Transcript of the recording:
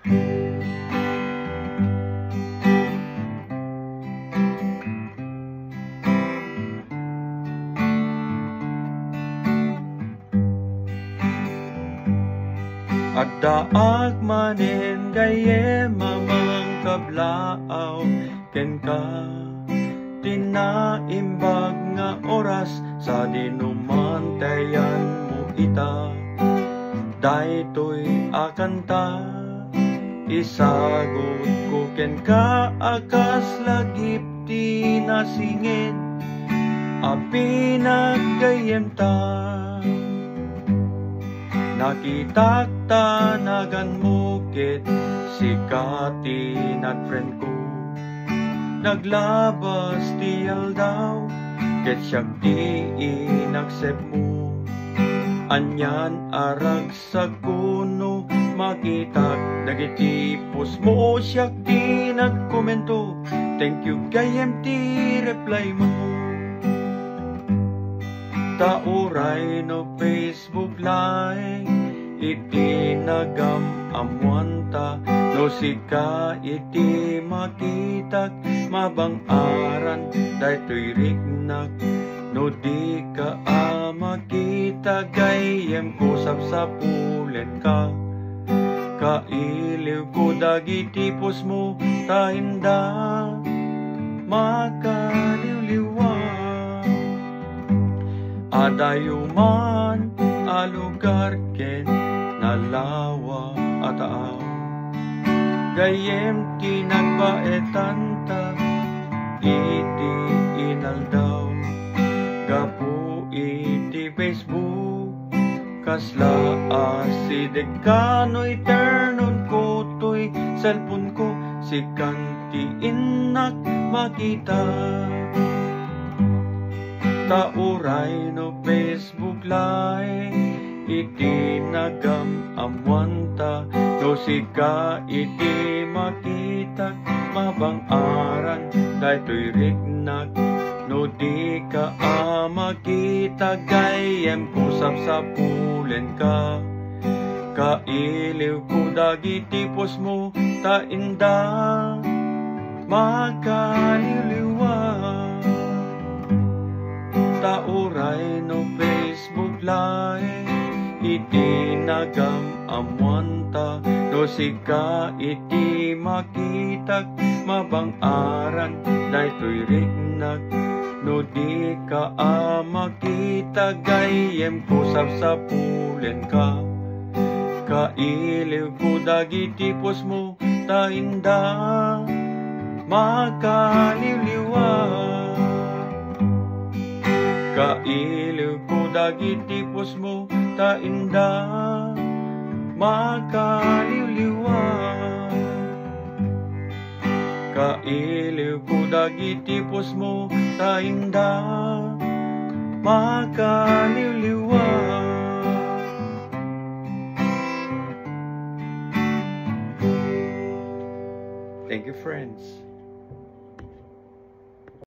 Agdaag manin gayem mamang kablaaw ken ka tinaimbag nga oras sa dinumantayan mo ita. Daytoy akanta isagot ko ken ka akas lagip ti nasingin api naggayem ta. Nakitak tanagan mo ket sikati nat friend ko. Naglabas ti aldaw ket siyak ti inaksep mo. Anyan arag sa kuno makitak dagiti post mo siyak ti nagkomento. Thank you gayem ti reply mo. Tauray no Facebook like iti nagam amwanta no sika iti makitak mabang-aran daytoy rignak no di ka makita gayem ko sapsapulen ka. Kailiw ko dagiti pos mo ta hinda makaliwliwa. Adayuman alugar ken nalawa ataaw gayem kinagbaetanta iti inaldaw gapu iti Facebook kasla asideg kano'y ternon ko to'y cellphone ko sikanti inak makita. Tauray no Facebook like iti nagam amwanta no sika iti makitak mabang-aran daytoy rignak no di ka makita gayem ko sapsapulen ka. Kailiw ko dagiti pos mo ta inda makaliliwa. Tauray no Facebook like iti nagam amwanta no sika iti makitak mabang-aran daytoy rignak no di ka makita gayem ko sapsapulen ka. Kailiw ko dagiti pos mo ta inda makaliliwa. Kailiw ko dagiti pos mo ta inda makaliliwa. Kailiw ko dagiti pos mo ta inda makaliliwa. Thank you, friends.